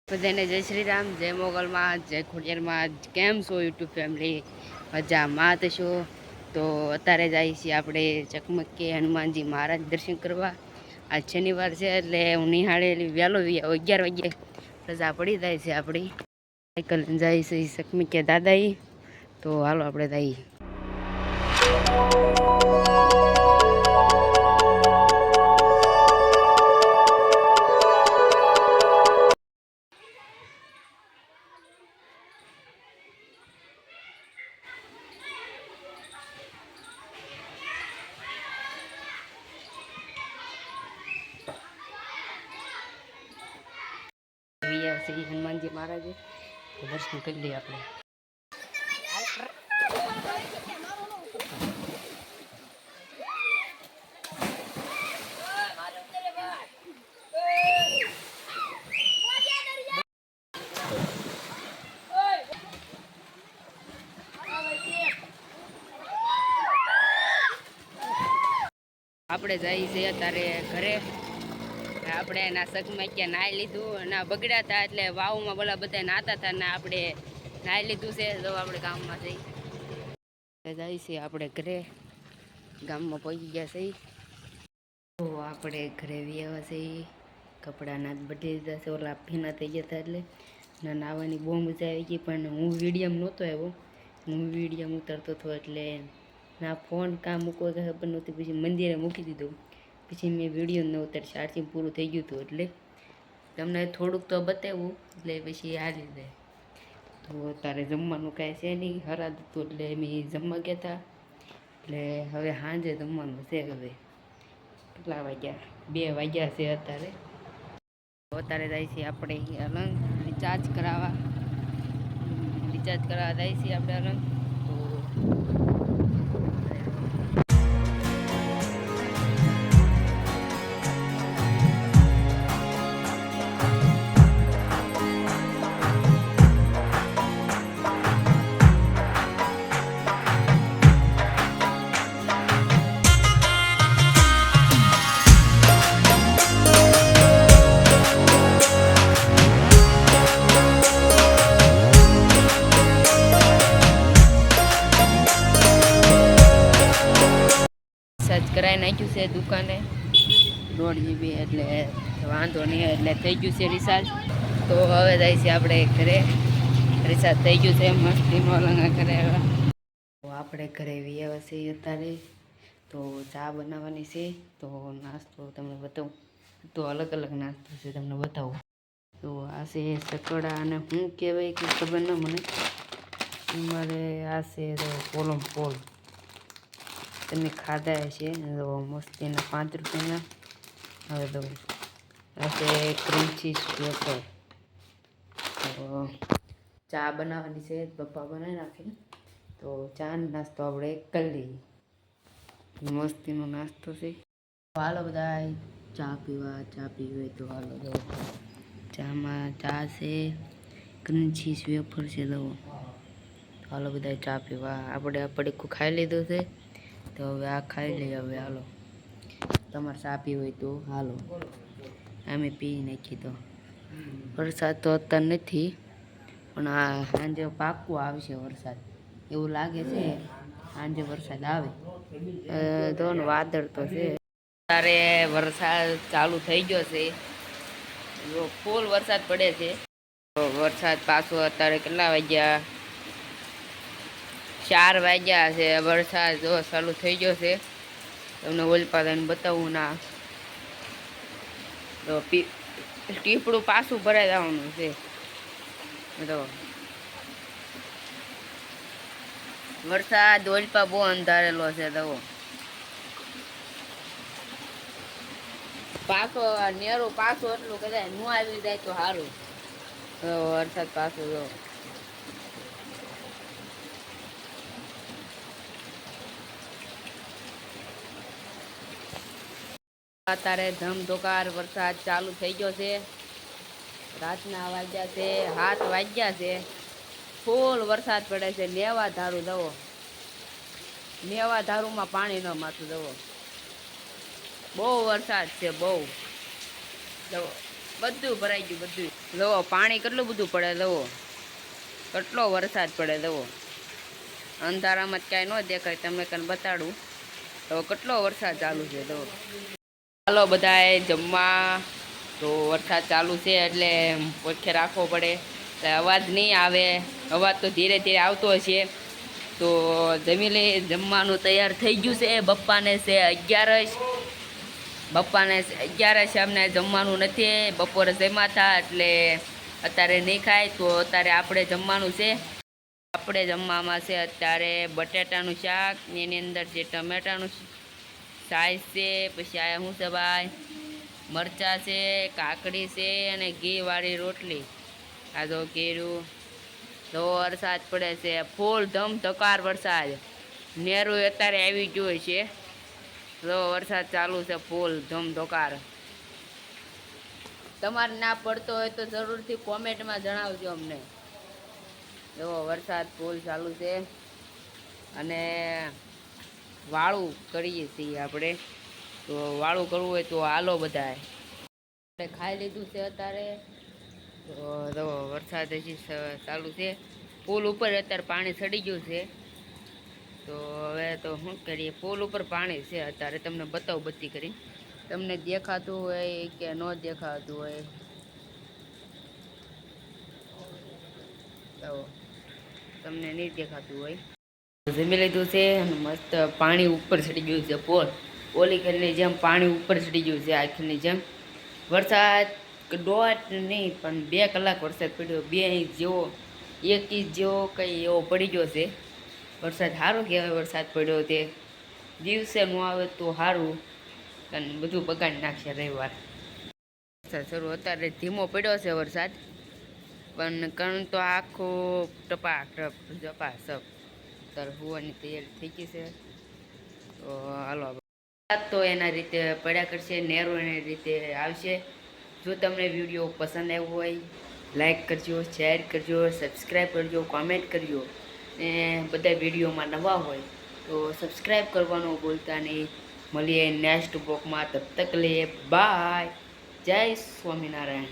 બધાને જય શ્રી રામ, જય મોગલમાં, જય ખોડિયારમાં. કેમ છો યુટ્યુબ ફેમિલી? મજામાં તો તો અત્યારે જઈએ છીએ આપણે ચકમકે હનુમાનજી મહારાજ દર્શન કરવા. આજ શનિવાર છે એટલે હું નિહાળેલી વહેલો 11 વાગ્યે રજા પડી જાય છે આપણી. સાયકલ જાય છે ચકમકે દાદાઈ. તો હાલો આપણે જઈએ. શ્રી હનુમાનજી મહારાજે દર્શન કરી લઈએ આપણે. આપણે જઈએ છીએ અત્યારે ઘરે. આપણે એના સગમાં ક્યાં નાહી લીધું અને બગડ્યા હતા એટલે વાવમાં બોલા બધા નાતા હતા ને આપણે નાહી લીધું છે. તો આપણે ગામમાં જઈએ છીએ આપણે ઘરે. ગામમાં પહોંચી ગયા છે. તો આપણે ઘરે આવ્યા છીએ. કપડાં ના બધી દીધા છે. ઓલા ભીના થઈ ગયા હતા એટલે નાહવાની બહુ મજા આવી ગઈ. પણ હું વિડીયોમાં નહોતો આવ્યો. હું વિડીયો ઉતરતો હતો એટલે ના ફોન કામ મૂકવા ખબર નહોતી. પછી મંદિરે મૂકી દીધું. પછી મેં વિડીયો ન ઉતારી. ચાર્જિંગ પૂરું થઈ ગયું હતું એટલે તમને થોડુંક તો બતાવ્યું એટલે પછી હાલી જાય. તો તારે જમવાનું કાંઈ છે નહીં. હરાદ હતું એટલે અમે જમવા ગયા હતા. એટલે હવે સાંજે જમવાનું છે. હવે કેટલા વાગ્યા? 2 વાગ્યા છે અત્યારે. જાય છે આપણે અલંગ રિચાર્જ કરાવવા. જાય છીએ આપણે અલંગ. તો કરાવી નાખ્યું છે દુકાને 1.5 GB એટલે વાંધો નહીં. એટલે થઈ ગયું છે રિચાર્જ. તો હવે જાય છે આપણે ઘરે. રિચાર્જ થઈ ગયું છે મસ્તીનો લંગા ઘરે. તો આપણે ઘરે આવ્યા છીએ અત્યારે. તો ચા બનાવવાની છે. તો નાસ્તો તમને બતાવું. તો અલગ અલગ નાસ્તો છે તમને બતાવું. તો આ છે સકડા અને શું કહેવાય કે ખબર ન મને. અમારે આ છે પોલમ પોલ. તમે ખાધા છે મસ્તીના 5 રૂપિયાના. હવે તો આ ક્રન્ચી વેફર. તો ચા બનાવવાની છે. પપ્પા બનાવી નાખે. તો ચા નાસ્તો આપણે કરી લઈએ. મસ્તીનો નાસ્તો છે. હાલો બધા ચા પીવા. ચા પીવે તો હાલો. દો ચામાં ચા છે. ક્રન્ચી વેફર છે. દો હાલો બધા ચા પીવા. આપણે પડીકું ખાઈ લીધું છે. તો હવે આ ખાઈ લઈએ. હવે હાલો તમારે ચા પી હોય તો હાલો. અમે પી નાખી. તો વરસાદ તો અત્યારે નથી પણ આ સાંજે પાક્કું આવશે વરસાદ એવું લાગે છે. સાંજે વરસાદ આવે તો વાદળ તો છે. અત્યારે વરસાદ ચાલુ થઈ ગયો છે. ફૂલ વરસાદ પડે છે. વરસાદ પાછો અત્યારે કેટલા વાગ્યા? 4 વાગ્યા છે. વરસાદ જો ચાલુ થઈ ગયો છે. તમને ઓલપાદાને બતાવું ના. તો ટીપડું પાછું ભરાઈ જવાનું છે. તો વરસાદ ઓલપા બહુ અંધારેલો છે. તો પાછો નેરું પાછો એટલું કદાચ ન આવી જાય તો સારું. વરસાદ પાછો જો અત્યારે ધમધોકાર વરસાદ ચાલુ થઈ ગયો છે. રાતના વાગ્યા છે 7 વાગ્યા છે. ફૂલ વરસાદ પડે છે. નેવા ધારું દવો, નેવા ધારુમાં પાણી ન માથું દવો. બહુ વરસાદ છે, બહુ. બધું ભરાઈ ગયું, બધું. લો પાણી કેટલું બધું પડે, લો કેટલો વરસાદ પડે. લો અંધારામાં જ કાંઈ ન દેખાય, તમને કાંઈ બતાડું તો કેટલો વરસાદ ચાલુ છે. તો ચાલો બધાએ જમવા. તો વરસાદ ચાલુ છે એટલે પોખે રાખવો પડે, એટલે અવાજ નહીં આવે. અવાજ તો ધીરે ધીરે આવતો હશે. તો જમી લે. જમવાનું તૈયાર થઈ ગયું છે. બપ્પાને છે 11. બપ્પાને 11 છે, અમને જમવાનું નથી. બપોરે જમ્યા હતા એટલે અત્યારે નહીં ખાય. તો અત્યારે આપણે જમવાનું છે. આપણે જમવામાં છે અત્યારે બટેટાનું શાક, એની અંદર જે ટમેટાનું સાઈઝ છે, પછી આ શું છે ભાઈ, મરચાં છે, કાકડી છે અને ઘીવાળી રોટલી. આ તો કેરું. તો વરસાદ પડે છે, ફૂલ ધમધકાર વરસાદ. નેરું અત્યારે આવી ગયું છે. તો વરસાદ ચાલુ છે, ફૂલ ધમધકાર. તમારે ના પડતો હોય તો જરૂરથી કોમેન્ટમાં જણાવજો અમને. જો વરસાદ ફૂલ ચાલુ છે અને વાળું કરીએ છીએ આપણે. તો વાળું કરવું હોય તો હાલો બધાએ. આપણે ખાઈ લીધું છે અત્યારે. તો વરસાદ હજી ચાલુ છે. પુલ ઉપર અત્યારે પાણી ચડી ગયું છે. તો હવે તો શું કરીએ, પુલ ઉપર પાણી છે અત્યારે. તમને બતાવું બધી કરી. તમને દેખાતું હોય કે ન દેખાતું હોય, તો તમને નહીં દેખાતું હોય. જમી લીધું છે અને મસ્ત પાણી ઉપર ચડી ગયું છે. ઓલી ખીલની જેમ પાણી ઉપર ચડી ગયું છે. આ ખીલની જેમ વરસાદ દોઢ નહીં પણ 2 કલાક વરસાદ પડ્યો. 2 ઇંચ જેવો, 1 ઇંચ જેવો કંઈ એવો પડી ગયો છે વરસાદ. સારું કહેવાય વરસાદ પડ્યો તે. દિવસે ન આવે તો સારું, અને બધું બગાડી નાખશે રવિવાર. વરસાદ શરૂ અત્યારે ધીમો પડ્યો છે વરસાદ, પણ કણ તો આખું ટપા ટપ જપાસપ. અત્યારે હોવાની તૈયારી થઈ ગઈ છે. તો હાલો, તો એના રીતે પડ્યા કરશે, નેરો એની રીતે આવશે. જો તમને વિડીયો પસંદ આવ્યો હોય, લાઈક કરજો, શેર કરજો, સબસ્ક્રાઈબ કરજો, કોમેન્ટ કરજો. ને બધા વિડીયોમાં નવા હોય તો સબસ્ક્રાઈબ કરવાનું ભૂલતા નહીં. મળીએ નેક્સ્ટ બ્લોગમાં. તબ તક લે બાય. જય સ્વામિનારાયણ.